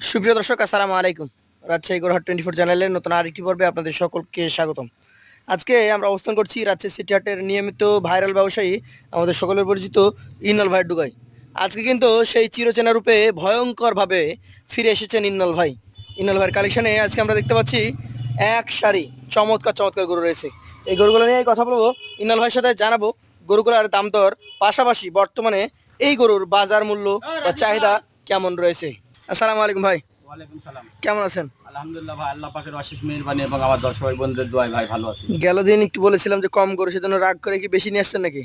সুপ্রিয় দর্শক, আসসালামু আলাইকুম। রাজশাহী গরুহাট 24 চ্যানেলের নতুন আরেকটি পর্বে আপনাদের সকলকে স্বাগতম। আজকে আমরা অবস্থান করছি রাজশাহী সিটি হাটের নিয়মিত ভাইরাল ব্যবসায়ী, আমাদের সকলের পরিচিত ইন্নল ভাইয়ের ডুগাই। আজকে কিন্তু সেই চিরচেনা রূপে ভয়ঙ্করভাবে ফিরে এসেছেন ইন্নল ভাই। ইন্নল ভাইয়ের কালেকশনে আজকে আমরা দেখতে পাচ্ছি এক সারি চমৎকার চমৎকার গরু রয়েছে। এই গরুগুলো নিয়ে কথা বলবো, ইন্নল ভাইয়ের সাথে জানাবো গরুগুলোর দাম দর, পাশাপাশি বর্তমানে এই গরুর বাজার মূল্য বা চাহিদা কেমন রয়েছে। আসসালামু আলাইকুম ভাই, ওয়ালাইকুম সালাম। কেমন আছেন? আলহামদুলিল্লাহ ভাই, আল্লাহ পাকের অশেষ মেহেরবানি এবং আমার দর্শক ভাই বোনদের দোয়ায় ভাই ভালো আছি। গেল দিন একটু বলেছিলাম যে কম গরু, সেজন্য রাগ করে কি বেশি নিয়ে আসছেন নাকি?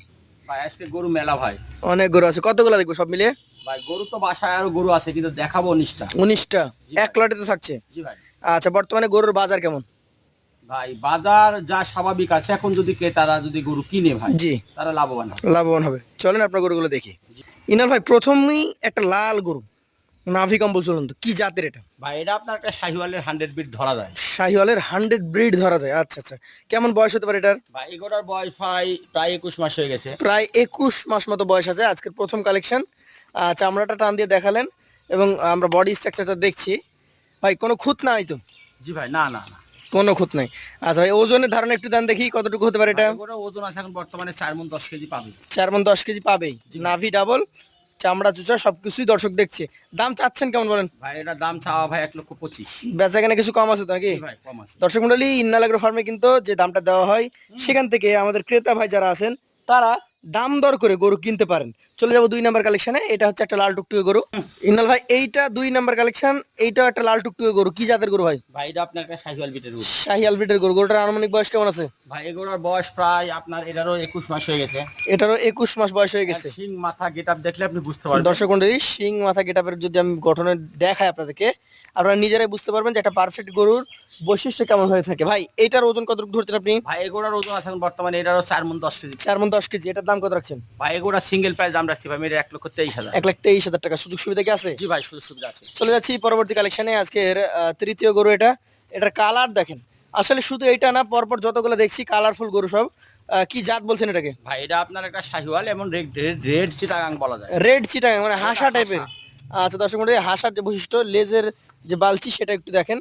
ভাই আজকে গরু মেলা ভাই। অনেক গরু আছে, কতগুলো দেখবো সব মিলিয়ে? ভাই গরু তো বাসায় আরো গরু আছে, কিন্তু দেখাবো 19টা। 19টা জি ভাই। এক লটে তো থাকছে। জি ভাই। আচ্ছা, বর্তমানে গরুর বাজার কেমন? ভাই বাজার যা স্বাভাবিক আছে, এখন যদি ক্রেতারা যদি গরু কিনে ভাই, জি, তারা লাভবান হবে। লাভবান হবে। চলেন আপনার গরুগুলো দেখি। জি। ইনাল ভাই, প্রথমেই একটা লাল গরু, নাভি কম্বল, চলুন তো কি জাতের এটা? ভাই এটা আপনার একটা শাহিওয়ালের 100 বিট ধরা যায়। শাহিওয়ালের 100 ব্রিড ধরা যায়। আচ্ছা আচ্ছা, কেমন বয়স হতে পারে এটার? ভাই এগোটার বয়স ভাই প্রায় 21 মাস হয়ে গেছে। প্রায় 21 মাস মতো বয়স আছে। আজকের প্রথম কালেকশন, চামড়াটা টান দিয়ে দেখালেন এবং আমরা বডি স্ট্রাকচারটা দেখছি। ভাই কোনো খুঁত নাই তো? জি ভাই, না না না। কোনো খুঁত নাই। আচ্ছা ভাই, ওজনের ধারণা একটু দেন দেখি কতটুকু হতে পারে এটা? এগোটার ওজন আছে এখন বর্তমানে 4 মণ 10 কেজি পাবে। 4 মণ 10 কেজি পাবেই। জি। নাভি ডাবল, চামড়া চুচা সবকিছুই দর্শক দেখছে। দাম চাচ্ছেন কেমন বলেন? ভাই এটা দাম চাওয়া ভাই 1,25,000। বেচা কেনা কিছু কম আছে তো নাকি? জি ভাই, কম আছে। দর্শক মন্ডলী, ইন্নাল এগ্রো ফার্মে কিন্তু যে দামটা দেওয়া হয়, সেখান থেকে আমাদের ক্রেতা ভাই যারা আছেন তারা দাম দর করে গরু কিনতে পারেন। চলে যাবো 2 নাম্বার কালেকশনে। এটা হচ্ছে একটা লাল টুকটুকে গরু। ইন্নাল ভাই, এইটা 2 নাম্বার কালেকশন, এইটাও একটা লাল টুকটুকে গরু। কি জাতের গরু ভাই? ভাই এটা আপনার একটা শাহিওয়াল বিটের গরু। শাহি আলবিটের গরু। গরুটার আনুমানিক বয়স কেমন আছে? ভাই এগুলোর বয়স প্রায় আপনার এটারও 21 মাস হয়ে গেছে। এটারও 21 মাস বয়স হয়ে গেছে। শিং মাথা গেটআপ দেখলে আপনি বুঝতে পারবেন। দর্শক মন্ডলী, শিং মাথা গেটাপের যদি আমি গঠনে দেখাই আপনাদেরকে, আপনারা নিজেরাই বুঝতে পারবেন যে একটা পারফেক্ট গরুর বৈশিষ্ট্য কেমন হয়ে থাকে। ভাই এইটার ওজন কতটুকু ধরছেন আপনি? ভাই এগুলোর ওজন আছে এখন বর্তমানে এটারও 4 মণ 10 কেজি। 4 মণ 10 কেজি। এটার দাম কত রাখছেন? ভাই এগুলো সিঙ্গেল প্রাইস দাম রাখছি ভাই, মেরে 1,23,000। 1,23,000 টাকা। সুযোগ সুবিধা কি আছে? জি ভাই, সুযোগ সুবিধা আছে। চলে যাচ্ছি পরবর্তী কালেকশনে। আজকের তৃতীয় গরু এটা। এটার কালার দেখেন, আসলে শুধু এইটা না, পরপর যতগুলো দেখছি কালারফুল গরু সব। কি জাত বলছেন এটাকে? ভাই এটা আপনার একটা শাহিওয়াল এবং রেড রেড চিটাগাং বলা যায়। রেড চিটাং, মানে হাসা হাসা। টাইপের। আচ্ছা দর্শক মন্ডলী, হাসার যে বৈশিষ্ট্য, লেজের যে বালচি সেটা একটু দেখেন।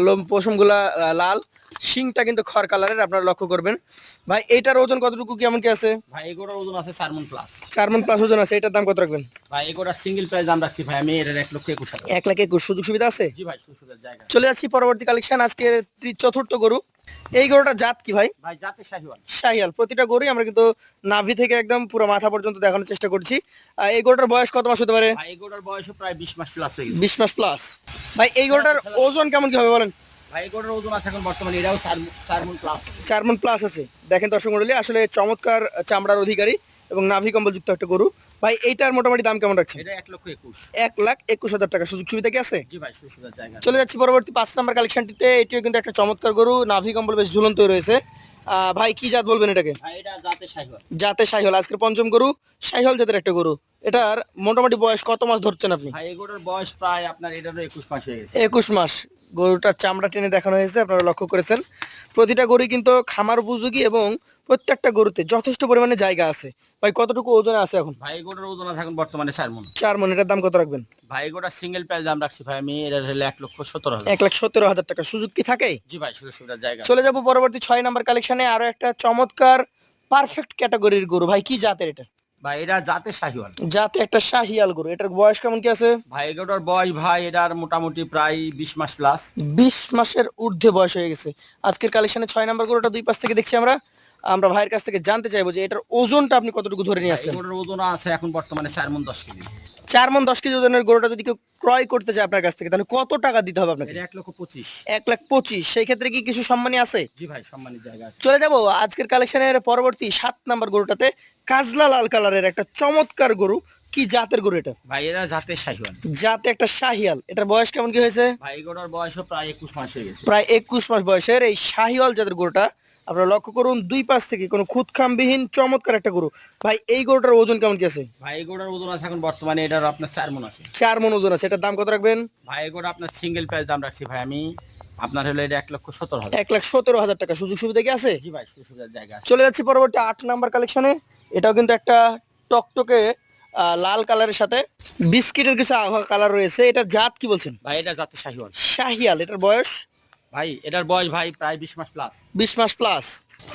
লোম পশমগুলা লাল, শিংটা কিন্তু খড় কালারের, আপনারা লক্ষ্য করবেন। ভাই এইটার ওজন কতটুকু কেমন কি আছে? ভাই এগুলোর ওজন আছে 4 মণ প্লাস। 4 মণ+ ওজন আছে। এটার দাম কত রাখবেন? ভাই এগুলোর সিঙ্গেল প্রাইস দাম রাখছি ভাই আমি এর 1,21,000। 1,21,000। সুযোগ সুবিধা আছে? জি ভাই, সুযোগ সুবিধার জায়গা। চলে যাচ্ছি পরবর্তী কালেকশন, আজকের চতুর্থ গরু। এই গরুটার জাত কি ভাই? ভাই জাতে শাহিওয়াল। শাহিয়াল। প্রতিটা গরুই আমরা কিন্তু নাভি থেকে একদম পুরো মাথা পর্যন্ত দেখানোর চেষ্টা করছি। এই গরুটার বয়স কত মাস হতে পারে? ভাই এগুলোর বয়সও প্রায় 20 মাস প্লাস হয়ে গেছে। 20 মাস প্লাস। ভাই এই গরুটার ওজন কেমন কি হবে বলেন? ভাই এগুলোর ওজন আছে এখন বর্তমানে এটাও 4 মণ প্লাস। 4 মণ+ আছে। দেখেন দর্শক মন্ডলী, আসলে চমৎকার চামড়ার অধিকারী এবং নাভি কম্বল যুক্ত একটা গরু। ভাই এইটার মোটামুটি দাম কেমন রাখছেন? এটা 1,21,000। 1,21,000 টাকা। সুযোগ সুবিধা কি আছে? জি ভাই, সুযোগ সুবিধার জায়গা। চলে যাচ্ছি পরবর্তী 5 নাম্বার কালেকশনটিতে। এটিও কিন্তু একটা চমৎকার গরু, নাভি কম্বল বেশ ঝুলন্ত রয়েছে। ভাই কি জাত বলবেন এটাকে? ভাই এটা জাতে শাহিওয়াল। জাতে শাহিওয়াল। আজকের পঞ্চম গরু, শাহিওয়াল জাতের একটা গরু। এটার মোটামুটি বয়স কত মাস ধরছেন আপনি? ভাই এগুলোর বয়স প্রায় আপনার এটারও 21 মাস হয়ে গেছে। 21 মাস। গরুটার চামড়া টেনে দেখানো হয়েছে, আপনারা লক্ষ্য করেছেন। প্রতিটা গরুই কিন্তু খামার উপযোগী এবং প্রত্যেকটা গরুতে যথেষ্ট পরিমাণে জায়গা আছে। ভাই কতটুকু ওজনে আছে এখন? ভাই এগুলোর ওজন আছে এখন বর্তমানে 4 মণ। 4 মণ। এটার দাম কত রাখবেন? ভাই এগুলোর সিঙ্গেল প্রাইস দাম রাখছি ভাই আমি এর হলে 1,17,000। 1,17,000 টাকা। সুযোগ কি থাকে? জি ভাই, সুযোগ সুবিধার জায়গা। চলে যাব পরবর্তী 6 নাম্বার কালেকশনে। আরো একটা চমৎকার পারফেক্ট ক্যাটাগরির গরু। ভাই কি জাতের এটা? ভাই এটা জাতে শাহিওয়াল। জাতে একটা শাহিয়াল গরু। এটার বয়স কেমন কি আছে? ভাই এগুলোর বয়স ভাই এটার মোটামুটি প্রায় 20 মাস প্লাস। 20 মাসের ঊর্ধ্বে বয়স হয়ে গেছে। আজকের কালেকশনে 6 নাম্বার গরুটা দুই পাশ থেকে দেখছি আমরা। আমরা ভাইয়ের কাছ থেকে জানতে চাইবো যে এটার ওজনটা আপনি কতটুকু ধরে নিয়ে ভাই আসছেন? এগুলোর ওজন আছে এখন বর্তমানে 4 মণ 10 কেজি। 4 মণ 10 কেজি ওজনের গরুটা যদি কেউ ক্রয় করতে চায় আপনার কাছ থেকে, তাহলে কত টাকা দিতে হবে আপনাকে? এটা 1,25,000। 1,25,000। সেই ক্ষেত্রে কি কিছু সম্মানী আছে? জি ভাই, সম্মানের জায়গা আছে। চলে যাব আজকের কালেকশনের পরবর্তী 7 নাম্বার গরুটাতে। কাজলা লাল কালারের একটা চমৎকার গরু। কি জাতের গরু এটা? ভাই এরা জাতে শাহিওয়াল। জাতে একটা শাহিয়াল। এটার বয়স কেমন কি হয়েছে? ভাই এগুলোর বয়সও প্রায় 21 মাস হয়ে গেছে। প্রায় 21 মাস বয়সের এই শাহিওয়াল জাতের গরুটা। আপনারা লক্ষ্য করুন, দুই পাশ থেকে কোনো খুদখামবিহীন চমৎকার একটা গরু। ভাই এই গরুটার ওজন কেমন কি আছে? ভাই এগুলোর ওজন আছে এখন বর্তমানে এটার আপনার 4 মণ আছে। 4 মণ ওজন আছে। এটার দাম কত রাখবেন? ভাই এগুলো আপনার সিঙ্গেল প্রাইস দাম রাখছি ভাই আমি আপনার হলো এটা 1,17,000। 1,17,000 টাকা। সুযোগ সুবিধা কি আছে? জি ভাই, সুযোগ সুবিধার জায়গা আছে। চলে যাচ্ছি পরবর্তী 8 নাম্বার কালেকশনে। এটাও কিন্তু একটা টকটকে লাল কালারের সাথে বিস্কিটের কিছু আভা কালার রয়েছে, এটার জাত কি বলছেন? ভাই এটা জাতে শাহিওয়াল। শাহিয়াল। এটার বয়স ভাই এটার বয়স ভাই প্রায় 20 মাস প্লাস। 20 মাস প্লাস।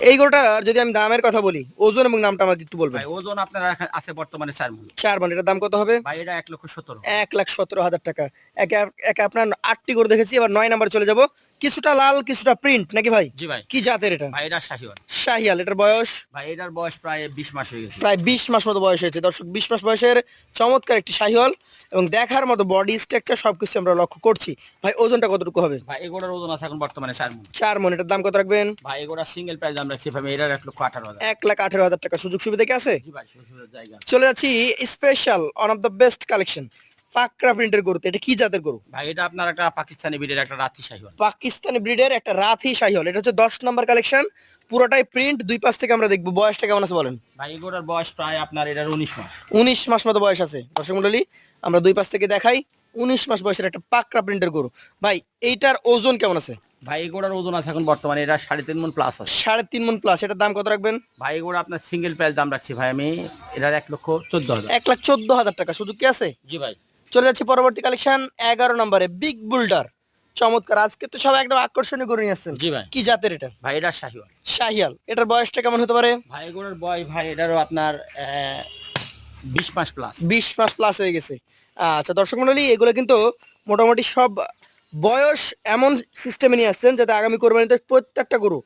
এই গরুটার যদি আমি দামের কথা বলি, ওজন এবং নামটা আমাকে একটু বলবেন। ভাই ওজন আপনার আছে বর্তমানে 4 মণ। 4 মান। এটার দাম কত হবে? ভাই এটা 1,17,000। 1,17,000 টাকা। একে একে আপনার 8টি গরু দেখেছি, এবার 9 নাম্বার চলে যাব। কিছুটা লাল কিছুটা প্রিন্ট নাকি ভাই? জি ভাই। কি জাতের এটা? ভাই এটা শাহিওয়াল। শাহিয়াল। এটার বয়স ভাই এটার বয়স প্রায় 20 মাস হয়ে গেছে। প্রায় 20 মাস মতো বয়স হয়েছে। দর্শক, 20 মাস বয়সের চমৎকার একটি শাহিওয়াল এবং দেখার মতো বডি স্ট্রাকচার সবকিছু আমরা লক্ষ্য করছি। ভাই ওজনটা কতটুকু হবে? ভাই এগুলোর ওজন আছে এখন বর্তমানে 4 মণ। 4 মণ। এটার দাম কত রাখবেন? ভাই এগুলো সিঙ্গেল প্রাইস দাম রাখছি ভাই এটার 1,18,000। 1,18,000 টাকা। সুযোগ সুবিধা কি আছে? জি ভাই সুযোগের জায়গা আছে। চলে যাচ্ছি special one of the best collection, পাকড়া প্রিন্টের গরু। এটা কি জাতের গরু? ভাই এটা আপনার একটা পাকিস্তানি ব্রিডের একটা রাতি শাহিওয়াল। পাকিস্তানি ব্রিডের একটা রাথি শাহিওয়াল। এটা হচ্ছে 10 নাম্বার কালেকশন, পুরোটাই প্রিন্ট। দুই পাশ থেকে আমরা দেখবো। বয়সটা কেমন আছে বলেন? ভাই এগুলোর বয়স প্রায় আপনার এটার 19 মাস। 19 মাস মতো বয়স আছে। দর্শক মন্ডলী, আমরা দুই পাশ থেকে দেখাই। 19 মাস বয়সের একটা পাকড়া প্রিন্টের গরু। ভাই এইটার ওজন কেমন আছে? ভাই এগুলোর ওজন আছে এখন বর্তমানে এটা 3.5 মণ প্লাস আছে। 3.5 মণ প্লাস। এটার দাম কত রাখবেন? ভাই এগুলো আপনার সিঙ্গেল প্রাইস দাম রাখছি ভাই আমি এটার 1,14,000। 1,14,000 টাকা। সুযোগ কি আছে? জি ভাই। চলে যাচ্ছে পরবর্তী কালেকশন 11 নম্বরে, বিগ বুলডার। চমৎকার। আজকে তো সব একদম আকর্ষণীয় গরু নিয়ে আসছেন। জি ভাই। কি জাতের এটা? ভাই এটা শাহিওয়াল। শাহিয়াল। এটার বয়সটা কেমন হতে পারে? ভাই এগুলোর বয়স ভাই এটারও আপনার 20 মাস প্লাস। 20 মাস প্লাস হয়ে গেছে। আচ্ছা দর্শক মন্ডলী, এগুলো কিন্তু মোটামুটি সব বয়স এমন সিস্টেমে নিয়ে আসছেন যাতে আগামী কোরবানিতে প্রত্যেকটা গরু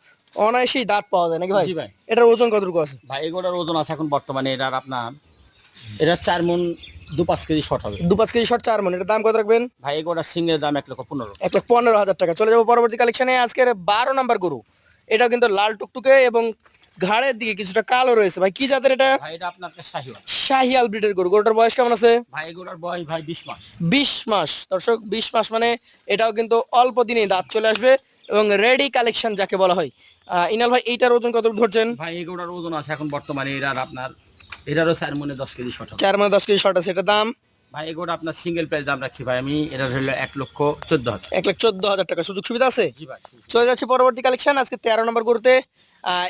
অনায়াসেই দাঁত পাওয়া যায় নাকি ভাই? জি ভাই। এটার ওজন কতটুকু আছে? ভাই এগুলোর ওজন আছে এখন বর্তমানে এটার আপনার এটা 4 মণ 2-5 কেজি শর্ট হবে। 2-5 কেজি শর্ট, 4 মণ। এটার দাম কত রাখবেন? ভাই এগুলোর সিঙ্গেল দাম 1,15,000। 1,15,000 টাকা। চলে যাবো পরবর্তী কালেকশনে। আজকের 12 নাম্বার গরু। এটাও কিন্তু লাল টুকটুকে এবং ঘাড়ের দিকে কিছুটা কালো রয়েছে। ভাই কি জাতের এটা? ভাই এটা আপনার একটা শাহিওয়াল। শাহিয়াল ব্রিডের গরু। গরুটার বয়স কেমন আছে? ভাই এগুলোর বয়স ভাই 20 মাস। 20 মাস। দর্শক, 20 মাস মানে এটাও কিন্তু অল্প দিনেই দাঁত চলে আসবে এবং রেডি কালেকশন যাকে বলা হয়। ইনাল ভাই, এইটার ওজন কত ধরছেন? ভাই এগুলোর ওজন আছে এখন বর্তমানে এটার আপনার এটারও 4 মণে 10 কেজি শর্ট হবে। 4 মানে 10 কেজি শর্ট আছে। এটার দাম? ভাই এগুলো আপনার সিঙ্গেল প্রাইস দাম রাখছি ভাই আমি এটার হলো 1,14,000। 1,14,000 টাকা। সুযোগ সুবিধা আছে? জি ভাই। চলে যাচ্ছে পরবর্তী কালেকশন আজকে 13 নম্বর গরুতে।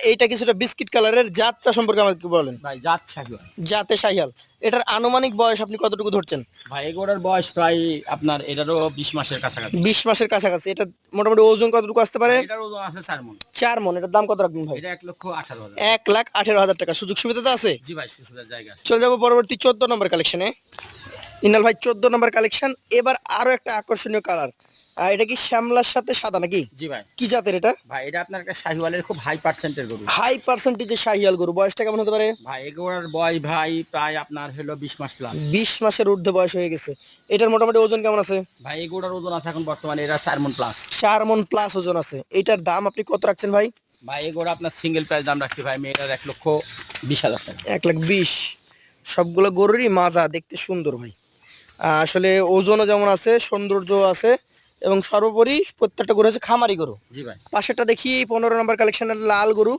এইটা কিছুটা বিস্কিট কালারের। জাতটা সম্পর্কে আমাকে বলেন। ভাই জাত শাহিওয়াল। জাতে শাহিয়াল। এটার আনুমানিক বয়স আপনি কতটুকু ধরছেন? ভাই এগুলোর বয়স প্রায় আপনার এটারও 20 মাসের কাছাকাছি। 20 মাসের কাছাকাছি। এটা মোটামুটি ওজন কতটুকু আসতে পারে? এটার ওজন আছে 4 মণ। 4 মণ। এটার দাম কত রাখবেন ভাই? এটা 1,18,000। 1,18,000 টাকা। সুযোগ সুবিধা তো আছে? জি ভাই সুযোগের জায়গা আছে। চলে যাবো পরবর্তী 14 নম্বর কালেকশনে। ইনাল ভাই, 14 নম্বর কালেকশন। এবার আরো একটা আকর্ষণীয় কালার। এটা কি শ্যামলার সাথে সাদা নাকি? জি ভাই। কি জাতের এটা? ভাই এটা আপনার একটা শাহিওয়ালের খুব হাই পার্সেন্টের গরু। হাই পার্সেন্টেজের শাহিয়াল গরু। বয়সটা কেমন হতে পারে? ভাই এগুলোর বয়স ভাই প্রায় আপনার হলো 20 মাস প্লাস। 20 মাসের ঊর্ধ্বে বয়স হয়ে গেছে। এটার মোটামুটি ওজন কেমন আছে? ভাই এগুলোর ওজন আছে এখন বর্তমানে এটা 4 মণ প্লাস। 4 মণ প্লাস ওজন আছে। এটার দাম আপনি কত রাখছেন ভাই? ভাই এগুলো আপনার সিঙ্গেল প্রাইস দাম রাখছি ভাই আমি এটার 1,20,000 টাকা। 1,20,000। সবগুলো গরুরই মাজা দেখতে সুন্দর ভাই। আসলে ওজনও যেমন আছে, সৌন্দর্য আছে এবং সর্বোপরি প্রত্যেকটা গরু হচ্ছে খামারি গরু। জি ভাই। পাশেরটা দেখি 15 নম্বর কালেকশনের লাল গরু।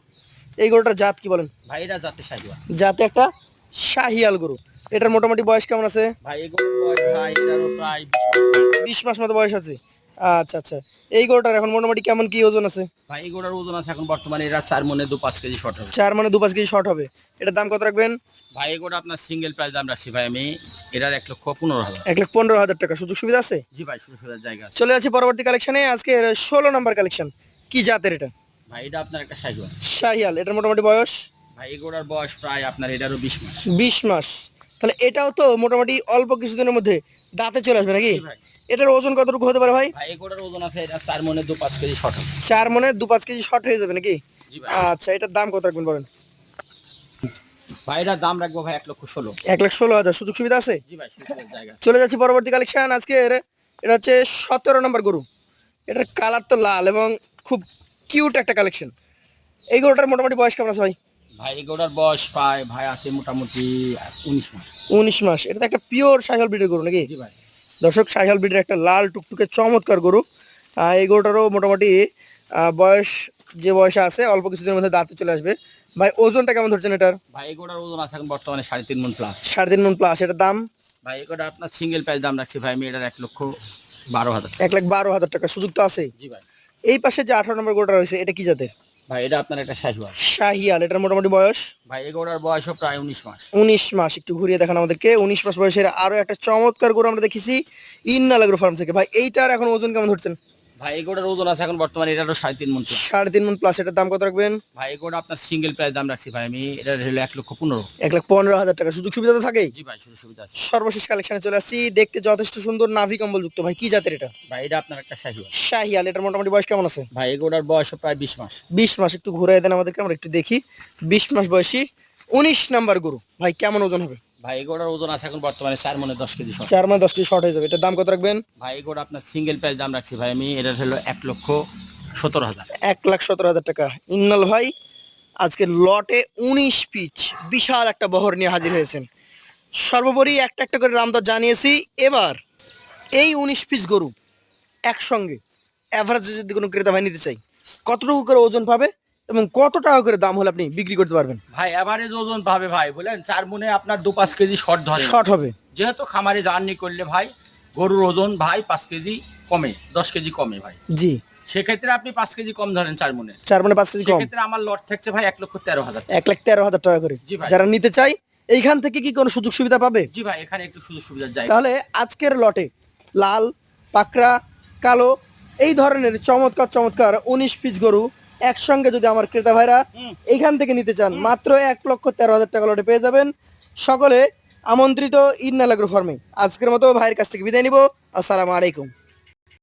এই গরুটার জাত কি বলেন? ভাই এটা জাতে শাহিওয়াল। জাতে একটা শাহিয়াল গরু। এটার মোটামুটি বয়স কেমন আছে? ভাই এগুলোর বয়স ভাই এটারও প্রায় 20 মাস মতো বয়স আছে। আচ্ছা আচ্ছা। এই গরুটার এখন মোটামুটি কেমন কি ওজন আছে? ভাই এগুলোর ওজন আছে এখন বর্তমানে এটা 4 মণে 2-5 কেজি শর্ট হবে। 4 মানে 2-5 কেজি শর্ট হবে। এটার দাম কত রাখবেন? ভাই এগুলো আপনার সিঙ্গেল প্রাইস দাম রাখছি ভাই আমি এটার 1,15,000। 1,15,000 টাকা। সুযোগ সুবিধা আছে? জি ভাই সুযোগের জায়গা আছে। চলে যাচ্ছি পরবর্তী কালেকশনে আজকে 16 নম্বর কালেকশন। কি জাতের এটা? ভাই এটা আপনার একটা শাহিওয়াল। শাহিয়াল। এটার মোটামুটি বয়স? ভাই এগুলোর বয়স প্রায় আপনার এটারও 20 মাস। 20 মাস। তাহলে এটাও তো মোটামুটি অল্প কিছুদিনের মধ্যে দাঁতে চলে আসবে নাকি? জি ভাই। এটার ওজন কতটুকু হতে পারে ভাই? ভাই এগুলোর ওজন আছে এটা 4 মণে 2-5 কেজি শর্ট হবে। 4 মানে 2-5 কেজি শর্ট হয়ে যাবে নাকি? জি ভাই। আচ্ছা, এটার দাম কত রাখবেন বলেন? ভাই এটার দাম রাখবো ভাই 1,16,000। 1,16,000। সুযোগ সুবিধা আছে? জি ভাই সুযোগের জায়গা আছে। চলে যাচ্ছি পরবর্তী কালেকশন আজকে। এটা হচ্ছে 17 নম্বর গরু। এটার কালার তো লাল এবং খুব কিউট একটা কালেকশন। এই গরুটার মোটামুটি বয়স কেমন আছে ভাই? ভাই এগুলোর বয়স প্রায় ভাই আছে মোটামুটি 19 মাস। 19 মাস। এটা তো একটা পিওর শাহিওয়াল ব্রিডের গরু নাকি? জি ভাই। দর্শক, শাহিওয়াল ব্রিডের একটা লাল টুকটুকে চমৎকার গরু। এই গরুটারও মোটামুটি বয়স যে বয়সে আছে অল্প কিছুদিনের মধ্যে দাঁতে চলে আসবে। ভাই ওজনটা কেমন ধরছেন এটার? ভাই এগুলোর ওজন আছে এখন বর্তমানে 3.5 মণ প্লাস। 3.5 মণ প্লাস। এটার দাম? ভাই এগুলো আপনার সিঙ্গেল প্রাইস দাম রাখছি ভাই আমি এটার 1,12,000। 1,12,000 টাকা। সুযোগ তো আছে? জি ভাই। এই পাশে যে 18 নম্বর গরুটা রয়েছে এটা কি জাতের? ভাই এটা আপনার একটা শাহিওয়াল। শাহিয়াল, এটার মোটামুটি বয়স ভাই এই গরুটার বয়সও প্রায় 19 মাস। 19 মাস। একটু ঘুরিয়ে দেখান আমাদেরকে। 19 মাস বয়সের আরো একটা চমৎকার গরু আমরা দেখেছি ইন্নাল এগ্রো ফার্ম থেকে। ভাই এইটার এখন ওজন কেমন ধরছেন? ভাই এই গরুটার ওজন আছে এখন বর্তমানে এটারও 3.5 মণ প্লাস। 3.5 মণ প্লাস। এটার দাম কত রাখবেন? ভাই এই গরুটা আপনার সিঙ্গেল প্রাইস দাম রাখছি ভাই আমি, এটা হলো 1,15,000। 1,15,000 টাকা। সুযোগ সুবিধা তো থাকেই। জি ভাই সুযোগ সুবিধা আছে। সর্বশেষ কালেকশনে চলে আসছি। দেখতে যথেষ্ট সুন্দর, নাভি কম্বল যুক্ত। ভাই কি জাতের এটা? ভাই এটা আপনার একটা শাহিওয়াল। শাহিয়াল, এটার মোটামুটি বয়স কেমন আছে? ভাই এই গরুটার বয়সও প্রায় 20 মাস। 20 মাস। একটু ঘুরাই দেন আমাদেরকে, আমরা একটু দেখি। 20 মাস বয়সী 19 নাম্বার গরু। ভাই কেমন ওজন হবে? ভাই এই গরুটার ওজন আছে এখন বর্তমানে 4 মণে 10 কেজি শর্ট। 4 মানে 10 কেজি শর্ট হয়ে যাবে। এটার দাম কত রাখবেন? ভাই এই গরুটা আপনার সিঙ্গেল প্রাইস দাম রাখছি ভাই আমি, এটা হলো 1,17,000। 1,17,000 টাকা। ইন্নাল ভাই আজকে লটে 19 পিচ বিশাল একটা বহর নিয়ে হাজির হয়েছেন। সর্বোপরি একটা একটা করে দাম দর জানিয়েছি। এবার এই 19 পিস গরু একসঙ্গে অ্যাভারেজে যদি কোনো ক্রেতা ভাই নিতে চাই, কতটুকু করে ওজন পাবে এবং কত টাকা করে দাম হলে আপনি বিক্রি করতে পারবেন? ভাই এভারেজ ওজন পাবে ভাই বলেন 4 মণে আপনার 2-5 কেজি শর্ট ধরে। শর্ট হবে। যেহেতু খামারে জার্নি করলে ভাই গরুর ওজন ভাই 5 কেজি কমে, 10 কেজি কমে ভাই। জি। সেক্ষেত্রে আপনি 5 কেজি কম ধরেন 4 মণে। 4 মানে 5 কেজি কম। সেক্ষেত্রে আমার লট থাকছে ভাই 1,13,000। 1,13,000 টাকা করে। জি ভাই। যারা নিতে চাই এইখান থেকে কি কোনো সুযোগ সুবিধা পাবে? জি ভাই এখানে একটু সুযোগ সুবিধা যায়। তাহলে আজকের লটে লাল, পাকড়া, কালো এই ধরনের চমৎকার চমৎকার 19 পিস গরু একসঙ্গে যদি আমার ক্রেতা ভাইরা এইখান থেকে নিতে চান, মাত্র 1,13,000 টাকা লটে পেয়ে যাবেন। সকলে আমন্ত্রিত ইন্নাল এগ্রো ফার্মে। আজকের মতো ভাইয়ের কাছ থেকে বিদায় নিব। আসসালামু আলাইকুম।